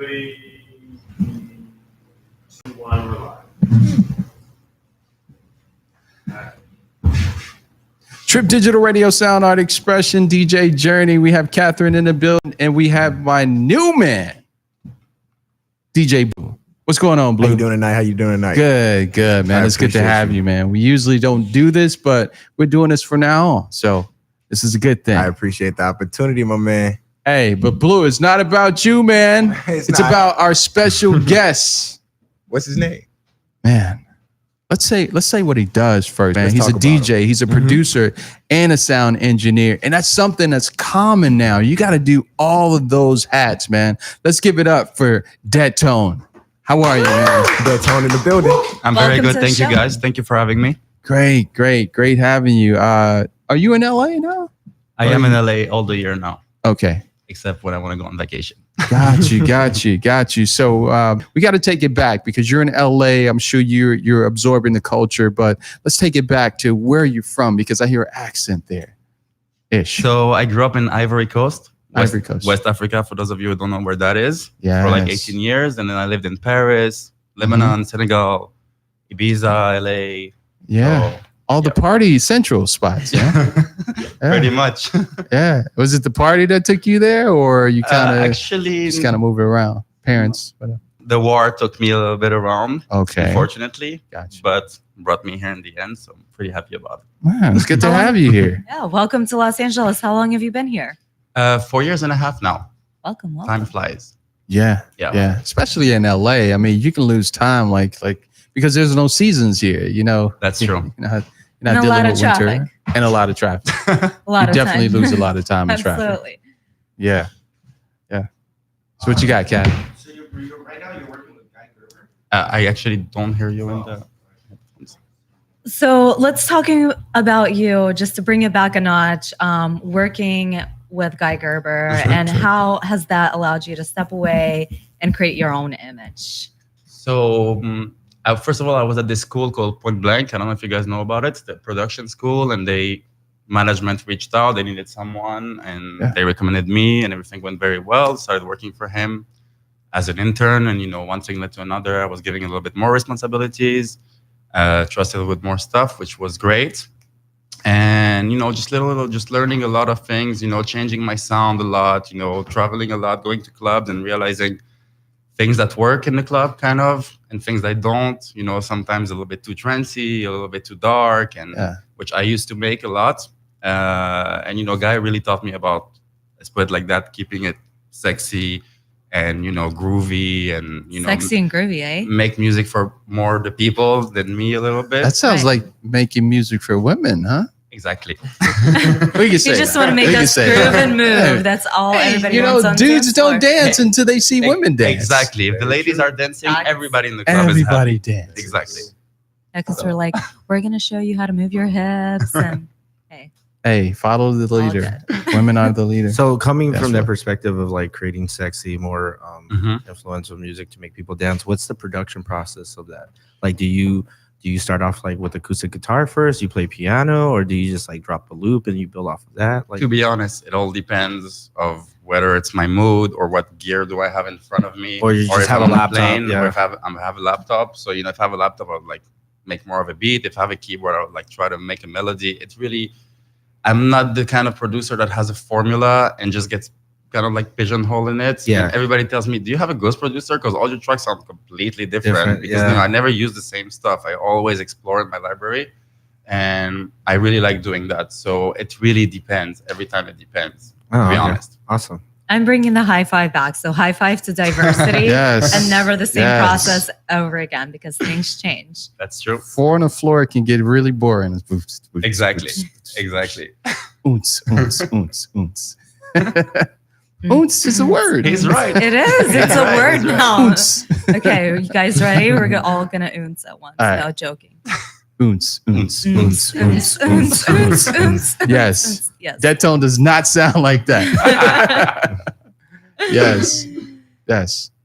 Three, two, one, we're live. Trip Digital Radio Sound Art Expression, DJ Journey. We have Catherine in the building, and we have my new man, DJ Blue. What's going on, Blue? How you doing tonight? Good, man. It's good to have you, man. We usually don't do this, but we're doing this for now on. So this is a good thing. I appreciate the opportunity, my man. Hey, but Blue, it's not about you, man. It's about our special guest. What's his name? Man, let's say what he does first, man. He's a DJ, he's a producer, and a sound engineer. And that's something that's common now. You got to do all of those hats, man. Let's give it up for Dead Tone. How are you, man? Dead Tone in the building. I'm very good. Thank you, guys. Thank you for having me. Great having you. Are you in LA now? I am in LA all the year now. Okay. Except when I want to go on vacation. Got you. So we got to take it back because you're in LA. I'm sure you're absorbing the culture, but let's take it back to where you're from because I hear an accent there. Ish. So I grew up in Ivory Coast. West Africa, for those of you who don't know where that is. Yes. For like 18 years. And then I lived in Paris, Lebanon, Senegal, Ibiza, LA. Yeah. So, all the party central spots, yeah. Pretty much. Yeah. Was it the party that took you there, or you kind of actually just kind of moving around? Parents, whatever. The war took me a little bit around. Okay. Unfortunately. Gotcha. But brought me here in the end, so I'm pretty happy about it. Man, it's good to have you here. Yeah, welcome to Los Angeles. How long have you been here? 4 years and a half now. Welcome. Time flies. Yeah. Especially in LA. I mean, you can lose time like because there's no seasons here. You know. That's true. You're not dealing with winter traffic. and a lot of traffic. You definitely lose a lot of time in traffic. Absolutely. Yeah. So what you got, Kat? So right now you're working with Guy Gerber? I actually don't hear you in the. So let's talk about you, just to bring it back a notch, working with Guy Gerber, and how has that allowed you to step away and create your own image? So first of all, I was at this school called Point Blank. I don't know if you guys know about it, the production school, and management reached out. They needed someone, and they recommended me, and everything went very well. Started working for him as an intern, and one thing led to another. I was getting a little bit more responsibilities, trusted with more stuff, which was great. And just learning a lot of things. Changing my sound a lot. Traveling a lot, going to clubs, and realizing things that work in the club, kind of, and things that don't. Sometimes a little bit too trancy, a little bit too dark, and which I used to make a lot. And Guy really taught me about, let's put it like that, keeping it sexy and groovy, and sexy and groovy, eh? Make music for more the people than me a little bit. That sounds like making music for women, huh? Exactly. We can say You just that. want to make us groove and move. Hey, That's all everybody wants on dudes dance don't floor. dance until they see women dance. Exactly. If the ladies are dancing, everybody in the club Everybody is happy. dance. Exactly. Because we're like, we're going to show you how to move your hips. And Hey, follow the leader. Women are the leader. So coming That's from that right. perspective of like creating sexy, more influential music to make people dance, what's the production process of that? Like, do you start off like with acoustic guitar first? You play piano, or do you just like drop a loop and you build off of that? Like, To be honest, it all depends of whether it's my mood or what gear do I have in front of me, Or you just if have I'm a laptop, playing, yeah. or if I have a laptop. So if I have a laptop, I would like make more of a beat. If I have a keyboard, I would like try to make a melody. It's really, I'm not the kind of producer that has a formula and just gets kind of like pigeonholed in it. Yeah. And everybody tells me, do you have a ghost producer? Because all your tracks sound completely different. Because yeah. I never use the same stuff. I always explore in my library. And I really like doing that. So it really depends. Every time it depends, to be honest. Awesome. I'm bringing the high five back. So high five to diversity. Yes. And never the same Yes. process over again, because things change. That's true. 4 on the floor can get really boring. Exactly. Exactly. Oons. Oons is a word. He's right. It is. It's a word now. Oons. Okay, are you guys ready? We're all going to oons at once. All right. No joking. Oons. Oons, oons, oons, oons. Yes. Yes. That tone does not sound like that. Yes.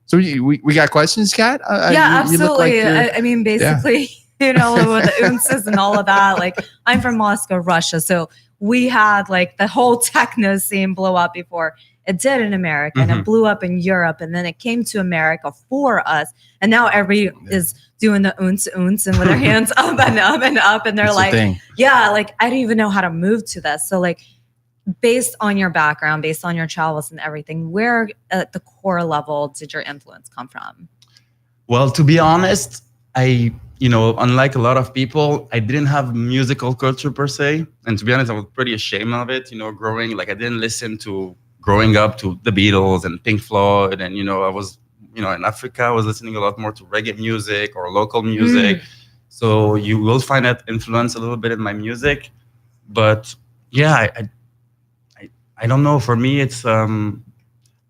So we got questions, Kat? Yeah, you look like absolutely. you're- I mean, basically, with the ounces and all of that. Like, I'm from Moscow, Russia. So we had like the whole techno scene blow up before. it did in America and it blew up in Europe, and then it came to America for us, and now everybody is doing the oons and with their hands up and up and up, and they're It's a like, thing. yeah, like I don't even know how to move to this. So like, based on your background, based on your travels and everything, where at the core level did your influence come from? Well, to be honest, unlike a lot of people, I didn't have musical culture per se. And to be honest, I was pretty ashamed of it, growing, like I didn't listen to growing up to the Beatles and Pink Floyd. And, I was, in Africa, I was listening a lot more to reggae music or local music. So you will find that influence a little bit in my music. But yeah, I don't know. For me, it's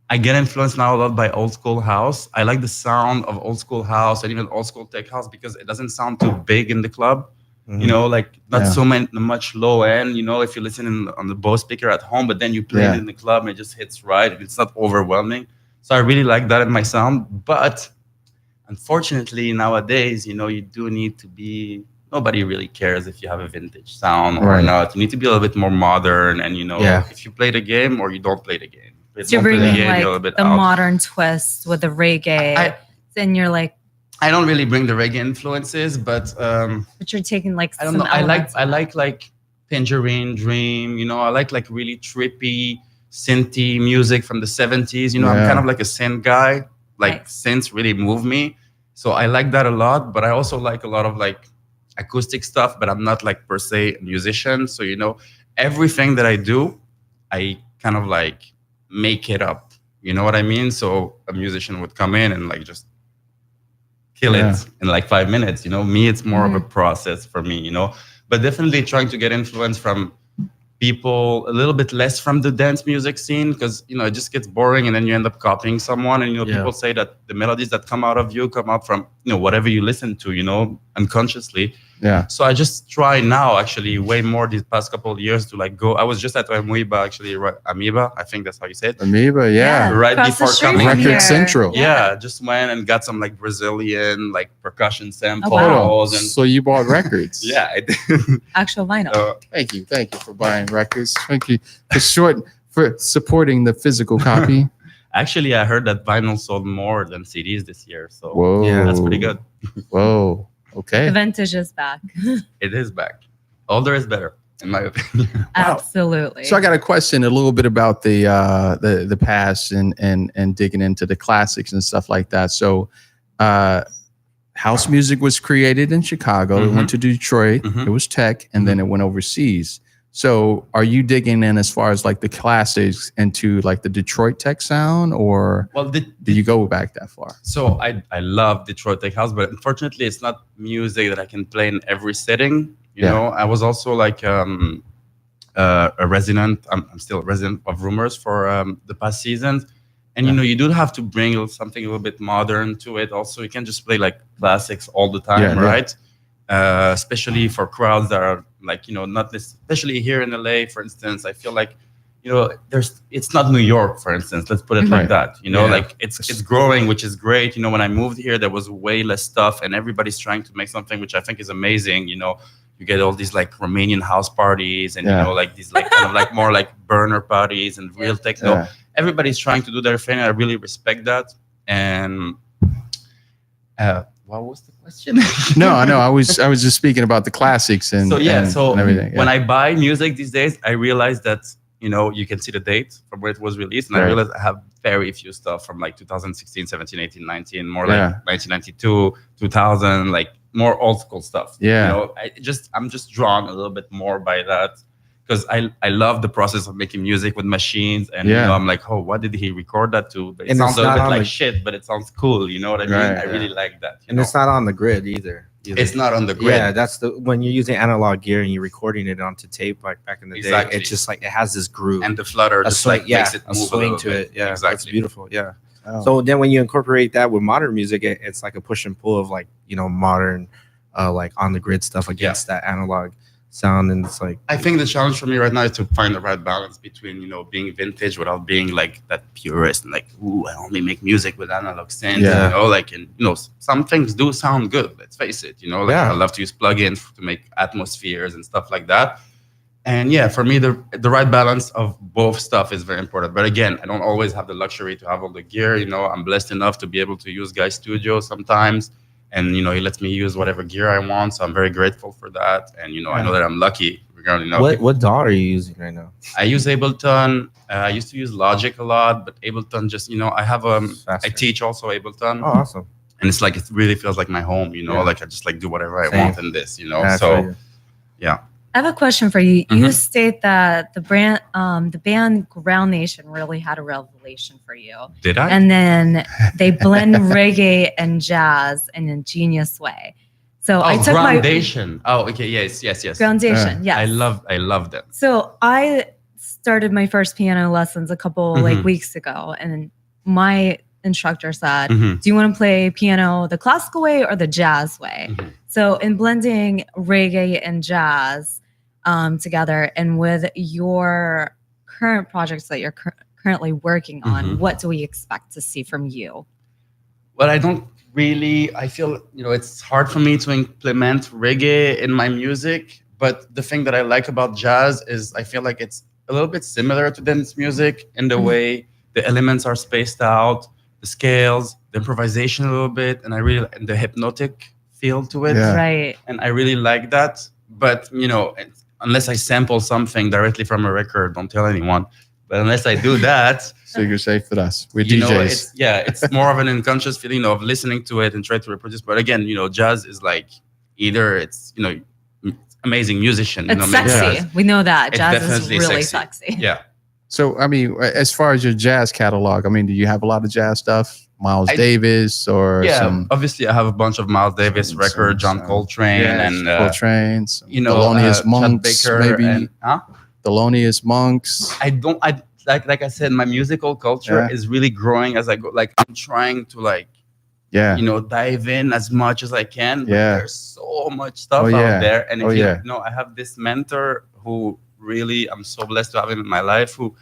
I get influenced now a lot by old school house. I like the sound of old school house and even old school tech house because it doesn't sound too big in the club. Like not so much low end. If you listen on the Bose speaker at home, but then you play it in the club and it just hits right. It's not overwhelming. So I really like that in my sound. But unfortunately, nowadays, you do need to be. Nobody really cares if you have a vintage sound or not. You need to be a little bit more modern, and if you play the game or you don't play the game. So you're bringing like the modern twist with the reggae, then you're like. I don't really bring the reggae influences, but you're taking like. I don't know. I like Tangerine Dream. I like really trippy, synthy music from the 70s. I'm kind of like a synth guy. Like synths really move me, so I like that a lot. But I also like a lot of like acoustic stuff, but I'm not like per se a musician. So, everything that I do, I kind of like make it up. You know what I mean? So a musician would come in and like just kill it in like 5 minutes. Me, it's more of a process for me, but definitely trying to get influence from people a little bit less from the dance music scene because, it just gets boring and then you end up copying someone. And, people say that the melodies that come out of you come out from, whatever you listen to, unconsciously. Yeah. So I just try now, actually, way more these past couple of years to like go. I was just at Amoeba, actually, Amoeba, I think that's how you say it. Amoeba, right before coming Record here. Central. Yeah, just went and got some like Brazilian like percussion samples. And so you bought records? Yeah, I did. Actual vinyl. Thank you for buying records. Thank you for supporting the physical copy. Actually, I heard that vinyl sold more than CDs this year, so that's pretty good. Whoa. Okay. The vintage is back. It is back. Older is better, in my opinion. Absolutely. So I got a question a little bit about the past and digging into the classics and stuff like that. So house music was created in Chicago. It went to Detroit. It was tech, and then it went overseas. So are you digging in as far as like the classics into like the Detroit tech sound, or do you go back that far? So I love Detroit tech house, but unfortunately it's not music that I can play in every setting. You know, I was also like a resident. I'm still a resident of Rumors for the past seasons. And, you do have to bring something a little bit modern to it. Also, you can't just play like classics all the time, right? Especially for crowds that are like, not this, especially here in LA, for instance. I feel like, it's not New York, for instance. Let's put it like that. Like it's growing, which is great. When I moved here, there was way less stuff, and everybody's trying to make something, which I think is amazing. You get all these like Romanian house parties, and like these like kind of like more like burner parties and real techno. Everybody's trying to do their thing. I really respect that. And what was the question? No, I was just speaking about the classics and and everything. When I buy music these days, I realize that you can see the date from where it was released, and I realize I have very few stuff from like 2016, 17, 18, 19, more like 1992, 2000, like more old school stuff. I'm just drawn a little bit more by that. Because I love the process of making music with machines, and I'm like, oh, what did he record that to? But it sounds a little bit like shit, but it sounds cool. You know what I mean? I really like that. And it's not on the grid either. It's not on the grid. Yeah, that's when you're using analog gear and you're recording it onto tape, like back in the day. It's just like it has this groove, and the flutter just like makes it move a swing to bit. it. Yeah, exactly. It's beautiful. Yeah. Oh. So then when you incorporate that with modern music, it's like a push and pull of like modern, like on the grid stuff against that analog sound. And it's like, I think the challenge for me right now is to find the right balance between being vintage without being like that purist and like, ooh, I only make music with analog synths. And some things do sound good, let's face it. I love to use plugins to make atmospheres and stuff like that, And yeah, for me, the right balance of both stuff is very important. But again, I don't always have the luxury to have all the gear. You know, I'm blessed enough to be able to use Guy's studio sometimes, and you know, he lets me use whatever gear I want. So I'm very grateful for that. And you know, I know that I'm lucky. Regarding What DAW are you using right now? I use Ableton. I used to use Logic a lot, but Ableton just, you know, I have I Faster. teach also Ableton, Oh, awesome. and it's like it really feels like my home. You know, Yeah. like I just like do whatever I Same. want in this. You know, Yeah, I so feel you. yeah. I have a question for you. You Mhm. state that the band Ground Nation really had a revelation for you, Did I? and then they blend reggae and jazz in a genius way. So I took my Groundation. Oh, okay. Yes. Groundation. Yes, I love them. So I started my first piano lessons a couple like Mhm. weeks ago, and my instructor said, Mhm. "Do you want to play piano the classical way or the jazz way?" Mhm. So in blending reggae and jazz together, and with your current projects that you're currently working on, Mhm. what do we expect to see from you? Well, I don't really. I feel it's hard for me to implement reggae in my music. But the thing that I like about jazz is I feel like it's a little bit similar to dance music in the Mhm. way the elements are spaced out, the scales, the improvisation a little bit, and and the hypnotic feel to it. Yeah. Right. And I really like that. But unless I sample something directly from a record, don't tell anyone. But unless I do that, Secret safe with us. We're you know, DJs. it's more of an unconscious feeling of listening to it and try to reproduce. But again, jazz is like either it's amazing musician. It's makes sexy. jazz. We know that. It's Jazz is definitely really sexy. sexy. Yeah. So, I mean, as far as your jazz catalog, I mean, do you have a lot of jazz stuff? Miles Davis or Yeah, some obviously I have a bunch of Miles Davis records, John Coltrane, and Coltrane, Thelonious Thelonious Monks, Baker, maybe and, Thelonious Monks. I don't. I like I said, my musical culture Yeah. is really growing as I go. Like I'm trying to Yeah. dive in as much as I can. But Yeah. there's so much stuff Oh, yeah. out there, and if Oh, you yeah. know, I have this mentor who really I'm so blessed to have him in my life. Who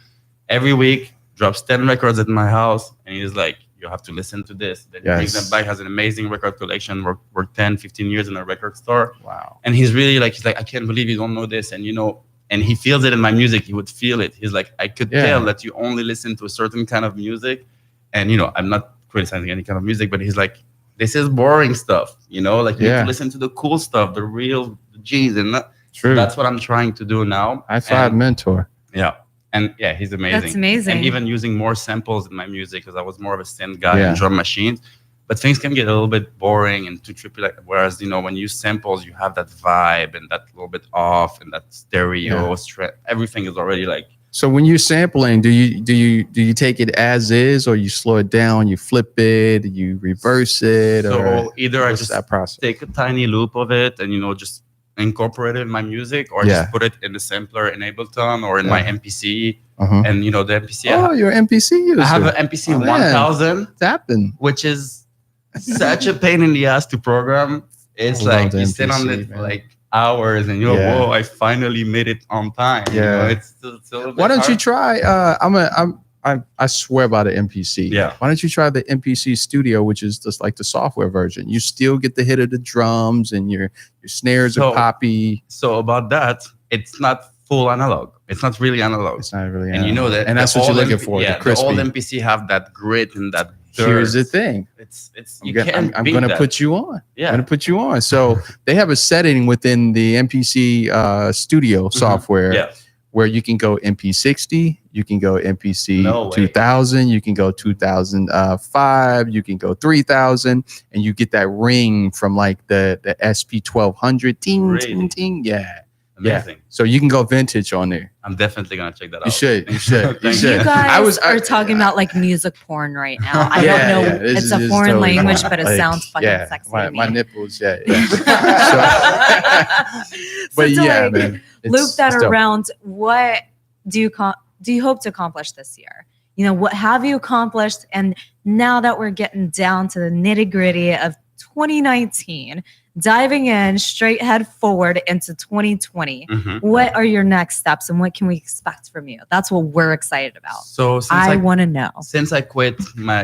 every week drops 10 records at my house, and he's like, "You have to listen to this." Then he brings Yes. them back. Has an amazing record collection. Worked 10, 15 years in a record store. Wow. And he's really he's like, I can't believe you don't know this. And and he feels it in my music. He would feel it. He's like, I could Yeah. tell that you only listen to a certain kind of music. And I'm not criticizing any kind of music, but he's like, this is boring stuff. You need Yeah. to listen to the cool stuff, the real G's. And True. that's what I'm trying to do now. High five And- mentor. Yeah. And yeah, he's amazing. That's amazing. And even using more samples in my music because I was more of a synth guy Yeah. and drum machines. But things can get a little bit boring and too trippy. Whereas when you use samples, you have that vibe and that little bit off and that stereo everything is already So when you're sampling, do you take it as is, or you slow it down, you flip it, you reverse it, so or either I what's just that process? take a tiny loop of it and just incorporate it in my music, or Yeah. just put it in the sampler in Ableton or in my MPC. Uh-huh. And the MPC, Oh, you're an MPC user. I have an MPC Oh, man. 1000, What's happened? which is such a pain in the ass to program. It's I love like the you sit on MPC, it for man. hours and Yeah. whoa, I finally made it on time. Yeah. It's a little bit Why don't you hard. try? I swear by the MPC. Yeah. Why don't you try the MPC Studio, which is just like the software version? You still get the hit of the drums, and your snares So- are poppy. So about that, it's not full analog. It's not really analog. It's not really. And you know that. and that's the what you're old looking MP for. Yeah, the the old crispy. MPC have that grit and that dirt. Here's the thing. It's I'm you gonna, can't I'm beat gonna that. put you on. Yeah. I'm gonna put you on. So they have a setting within the MPC Studio software Yeah. where you can go MP60, you can go MPC No way. 2000, you can go 2005, you can go 3000, and you get that ring from like the SP 1200. Ting, Really? ting, ting. Yeah. Amazing. So you can go vintage on there. I'm definitely gonna check that out. You should. You should. You Thank should. You guys I are talking about like music porn right now. I Yeah, don't know. yeah, this It's is a just foreign totally language, fine. but it Like, sounds fucking yeah, sexy my, to me. my nipples, yeah. So But to, yeah, like, man. loop that it's dope. around. What do you hope to accomplish this year? What have you accomplished? And now that we're getting down to the nitty gritty of 2019, diving in straight head forward into 2020, Mhm. what are your next steps and what can we expect from you? That's what we're excited about. So since I want to know. since I quit my,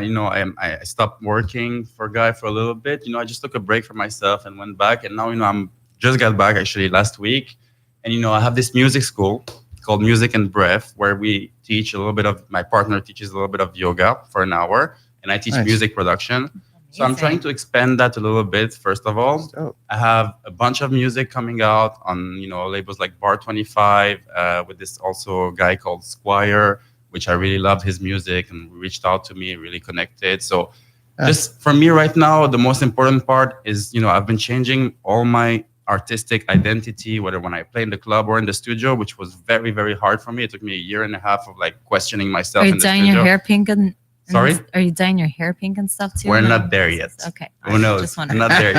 I stopped working for Guy for a little bit. I just took a break for myself and went back. And now, I'm just got back actually last week. And I have this music school called Music and Breath, where we teach a little bit of, my partner teaches a little bit of yoga for an hour, and I teach Nice. music production. So I'm trying to expand that a little bit. First of all, I have a bunch of music coming out on labels like Bar 25 with this also guy called Squire, which I really loved his music and reached out to me, really connected. So just for me right now, the most important part is I've been changing all my artistic identity, whether when I play in the club or in the studio, which was very, very hard for me. It took me a year and a half of like questioning myself. Are you in the dyeing studio. your hair pink and? Sorry? Are you dyeing your hair pink and stuff too? We're not there yet. Okay. Who knows? Just We're wondering. not there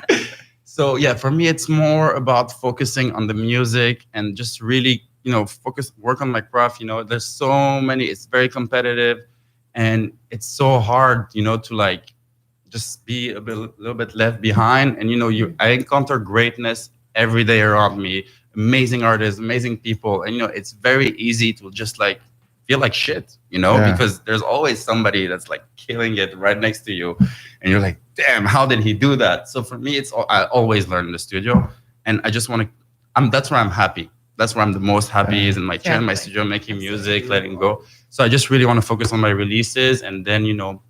yet. So yeah, for me, it's more about focusing on the music and just really, work on my craft. There's so many, it's very competitive and it's so hard, to like just be a little bit left behind. And, I encounter greatness every day around me, amazing artists, amazing people. And, it's very easy to just like feel like shit, because there's always somebody that's like killing it right next to you. And you're like, damn, how did he do that? So for me, I always learn in the studio. And I just want to, that's where I'm happy. That's where I'm the most happy is in my chair, in my studio, making music, letting go. So I just really want to focus on my releases. And then,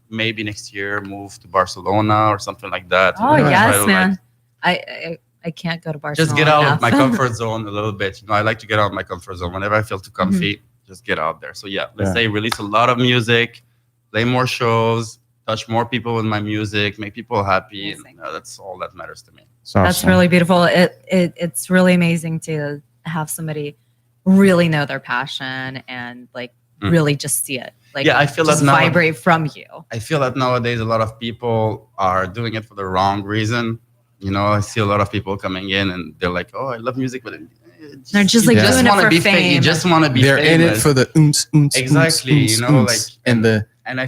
maybe next year move to Barcelona or something like that. Oh, yes, try to, man. like, I can't go to Barcelona. just get out enough. of my comfort zone a little bit. I like to get out of my comfort zone. Whenever I feel too comfy, just get out there. So yeah, let's say release a lot of music, play more shows, touch more people with my music, make people happy. And, that's all that matters to me. That's really beautiful. It's really amazing to have somebody really know their passion and like really just see it. Like I feel just that now, vibrate from you. I feel that nowadays a lot of people are doing it for the wrong reason. I see a lot of people coming in and they're like, "Oh, I love music," but they're just like doing it for fame. You just want to be. They're famous. in it for the Exactly. and I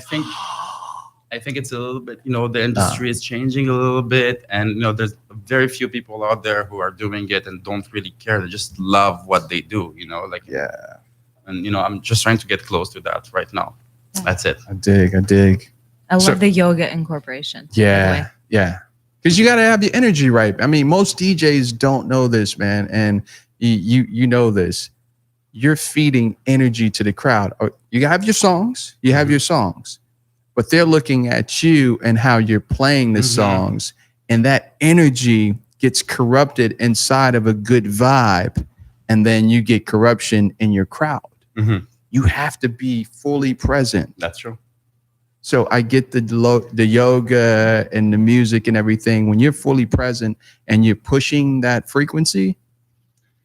think it's a little bit, the industry is changing a little bit, and there's very few people out there who are doing it and don't really care. They just love what they do, And I'm just trying to get close to that right now. That's it. I dig. I love the yoga incorporation. Yeah. Because you got to have your energy right. I mean, most DJs don't know this, man, and you know this. You're feeding energy to the crowd. You have your songs. But they're looking at you and how you're playing the songs, and that energy gets corrupted inside of a good vibe, and then you get corruption in your crowd. You have to be fully present. That's true. So I get the yoga and the music and everything. When you're fully present and you're pushing that frequency.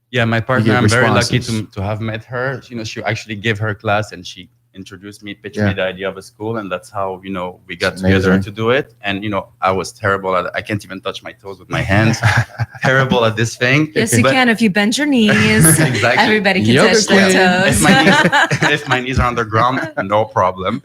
Yeah, my partner, I'm very lucky to have met her. She actually gave her class and she introduced me, pitched me the idea of a school, and that's how we got together to do it. And I was terrible at it. I can't even touch my toes with my hands. Terrible at this thing. Yes, you can if you bend your knees. Exactly. Everybody can touch their toes. If my knees are on the ground, no problem.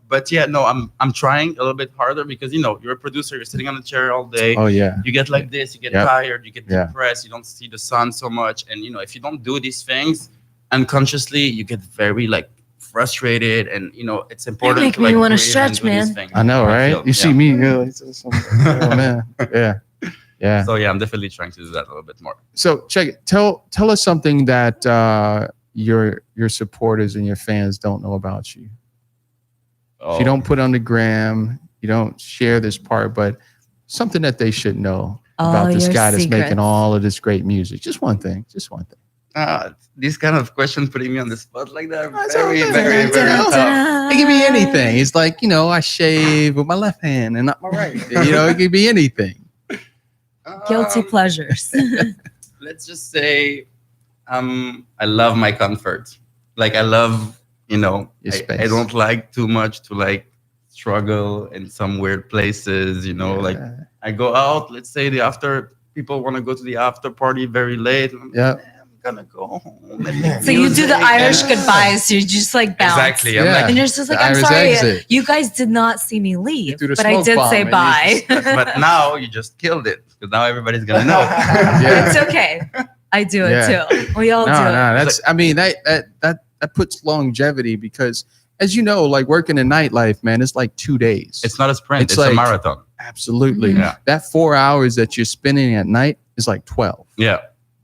But yeah, no, I'm trying a little bit harder because you're a producer. You're sitting on the chair all day. Oh yeah. You get like this. You get tired. You get depressed. You don't see the sun so much. And if you don't do these things unconsciously, you get very like frustrated, and it's important. Make to like me want to breathe stretch, and do these man. things. I know, right? You see me, you're like, oh man, yeah. So yeah, I'm definitely trying to do that a little bit more. So check it. Tell us something that your supporters and your fans don't know about you. If you don't put on the gram, you don't share this part, but something that they should know about this guy that's making all of this great music. Just one thing. These kind of questions putting me on the spot like that are very, very, very tough. It can be anything. It's like, I shave with my left hand and not my right. It could be anything. Guilty pleasures. Let's just say I love my comfort. Like I love, I don't like too much to like struggle in some weird places, like I go out, let's say people want to go to the after party very late. Yeah. Gonna go home. So you do the Irish goodbyes. You just like bounce. Exactly. And you're just like, I'm Irish sorry, exit. you guys did not see me leave, but I did say bye. But now you just killed it because now everybody's gonna know. It's okay. I do it too. We all do it. That's. I mean, that puts longevity because, as you know, like working in nightlife, man, it's like 2 days. It's not a sprint. It's like a marathon. Absolutely. Yeah. That 4 hours that you're spending at night, is like 12. Yeah.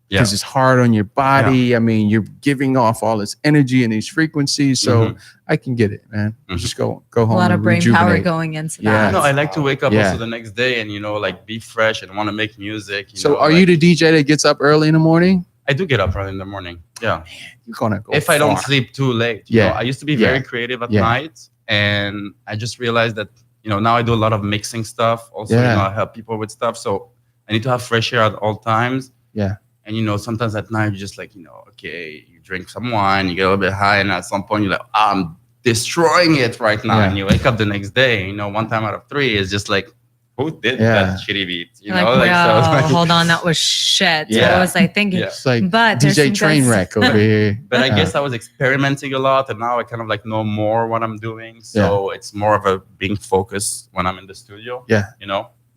Yeah. Because it's hard on your body. I mean, you're giving off all this energy and these frequencies. So I can get it, man. Just go home. A lot of brain power rejuvenate. going into Yeah. that. No, I like to wake up Yeah. also the next day and, like be fresh and want to make music. So know, are like, you the DJ that gets up early in the morning? I do get up early in the morning. Yeah. You're going to go If I don't far. sleep too late. Yeah. I used to be very creative at night. And I just realized that, now I do a lot of mixing stuff. Also, I help people with stuff. So I need to have fresh air at all times. Yeah. And, sometimes at night, you're just like, okay, you drink some wine, you get a little bit high. And at some point, you're like, I'm destroying it right now. Yeah. And you wake up the next day, one time out of three is just like, who did that shitty beat? Hold on, that was shit. Yeah. What was I thinking? It's like But there's DJ some train guys- wreck over here. But I guess I was experimenting a lot, and now I kind of like know more what I'm doing. So it's more of a being focused when I'm in the studio. Yeah.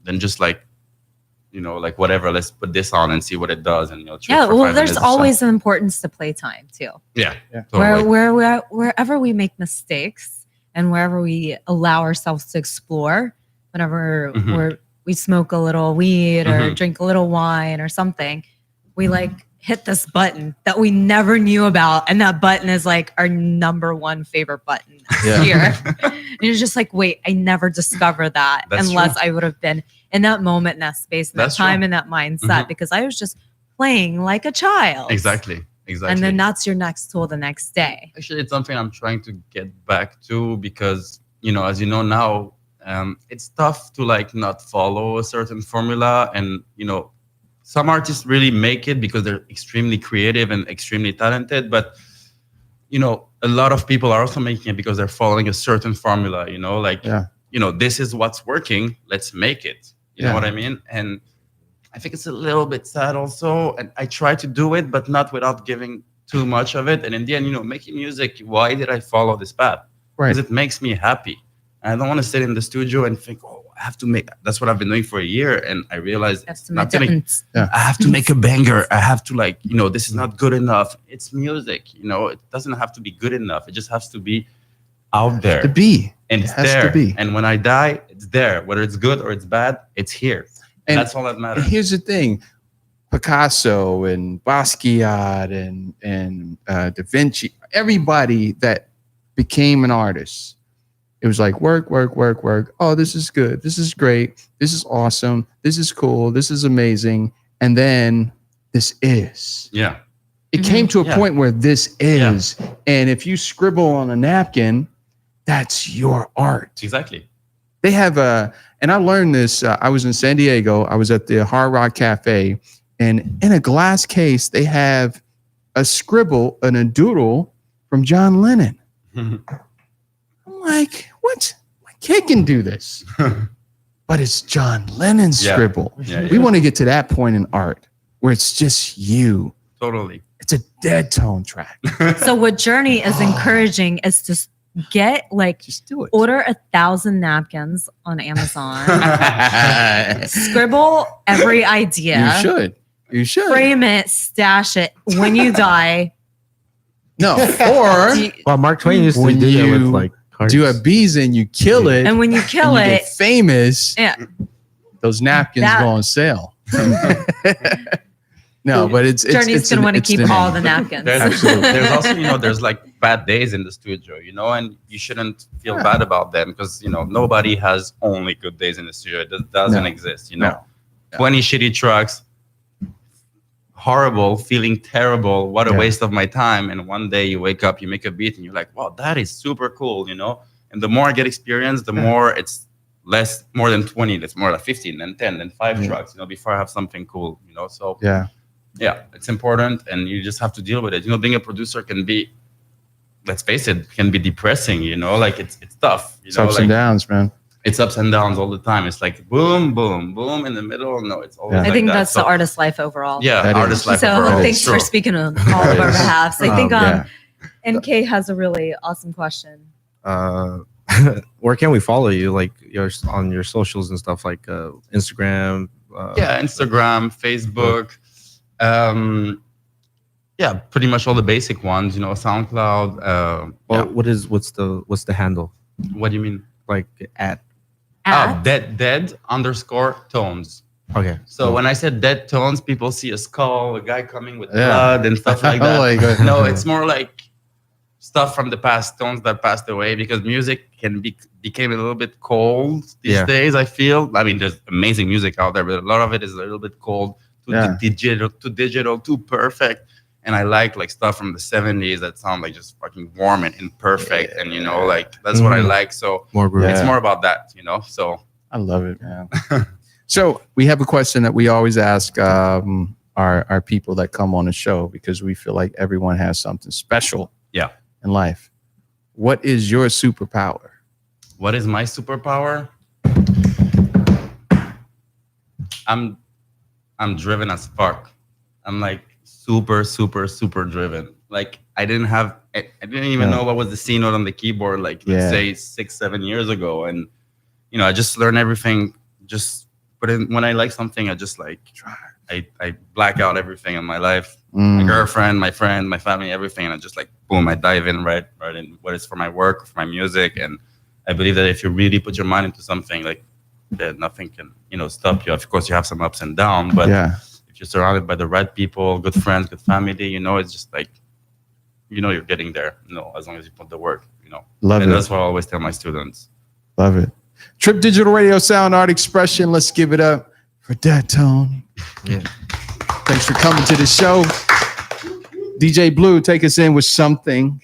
Than just like, like whatever. Let's put this on and see what it does, and Yeah, for well, 5 there's minutes or so. always an importance to playtime too. Yeah. Where Totally. wherever we make mistakes and wherever we allow ourselves to explore, whenever we smoke a little weed or drink a little wine or something, we like hit this button that we never knew about, and that button is like our number one favorite button here. And you're just like, wait, I never discovered that unless I would have been in that moment, in that space, in that time, in that mindset, because I was just playing like a child. Exactly. And then that's your next tool the next day. Actually, it's something I'm trying to get back to because, as you know now, it's tough to like not follow a certain formula. And, some artists really make it because they're extremely creative and extremely talented. But, a lot of people are also making it because they're following a certain formula, this is what's working. Let's make it. You know what I mean? And I think it's a little bit sad also. And I try to do it, but not without giving too much of it. And in the end, making music, why did I follow this path? Because it makes me happy. And I don't want to sit in the studio and think, oh, I have to make, that's what I've been doing for a year. And I realized I have to make a banger. I have to this is not good enough. It's music, it doesn't have to be good enough. It just has to be out there. To be. And it's there. And when I die, it's there. Whether it's good or it's bad, it's here. And that's all that matters. Here's the thing. Picasso and Basquiat and Da Vinci, everybody that became an artist, it was like work. Oh, this is good. This is great. This is awesome. This is cool. This is amazing. And then this is. Yeah. It came to a point where this is. Yeah. And if you scribble on a napkin, that's your art. Exactly. They have and I learned this. I was in San Diego. I was at the Hard Rock Cafe. And in a glass case, they have a scribble and a doodle from John Lennon. I'm like, what? My kid can do this. But it's John Lennon's scribble. Yeah, we want to get to that point in art where it's just you. Totally. It's a dead tone track. So what Journey is encouraging is to get just do it. Order 1,000 napkins on Amazon. Scribble every idea. You should. Frame it, stash it. When you die. No. Or well, Mark Twain used to do that with like cards. Do a bees and you kill it. And when you kill it, you get famous. Yeah. Those napkins go on sale. No, but it's Journey's gonna want to keep all the napkins. There's also, there's like bad days in the studio, and you shouldn't feel bad about them because nobody has only good days in the studio. It doesn't exist. 20 shitty tracks, horrible, feeling terrible. What a waste of my time. And one day you wake up, you make a beat, and you're like, wow, that is super cool, And the more I get experience, the more it's more than 20. It's more like 15, then 10, then 5 tracks. Before I have something cool. So yeah, it's important, and you just have to deal with it. Being a producer can be, let's face it, can be depressing. It's tough. It's ups and downs, man. It's ups and downs all the time. It's like boom, boom, boom in the middle. No, it's always. I think that's the artist life overall. Yeah, artist life overall. So thanks for speaking on all of our behalfs. I think NK has a really awesome question. Where can we follow you? Like on your socials and stuff, like Instagram. Instagram, Facebook. Pretty much all the basic ones, SoundCloud. What's the handle? What do you mean? Like at dead_tones. Okay. So when I said dead tones, people see a skull, a guy coming with Yeah. blood and stuff like that. Like, No, it's more like stuff from the past, tones that passed away, because music became a little bit cold these days. I feel. I mean, there's amazing music out there, but a lot of it is a little bit cold, digital, too perfect. And I like stuff from the 70s that sound like just fucking warm and imperfect, and you know, like that's what I like. So it's more about that, you know. So I love it, man. So we have a question that we always ask our people that come on the show, because we feel like everyone has something special in life. What is your superpower? What is my superpower? I'm driven as fuck. I'm like super driven. Like I didn't even know what was the C note on the keyboard, like let's say 6-7 years ago. And you know, I just learned everything. Just put in, when I like something, I just like I black out everything in my life. My girlfriend, my friend, my family, everything. And I just like, boom, I dive in right in, whether it's for my work, for my music. And I believe that if you really put your mind into something, like that, nothing can, you know, stop you. Of course, you have some ups and downs, but if you're surrounded by the right people, good friends, good family, you know, it's just like, you know, you're getting there, you know, as long as you put the work, you know. Love it. That's what I always tell my students. Love it. Trip Digital Radio Sound Art Expression. Let's give it up for Dead Tone. Yeah. Thanks for coming to the show. DJ Blue, take us in with something.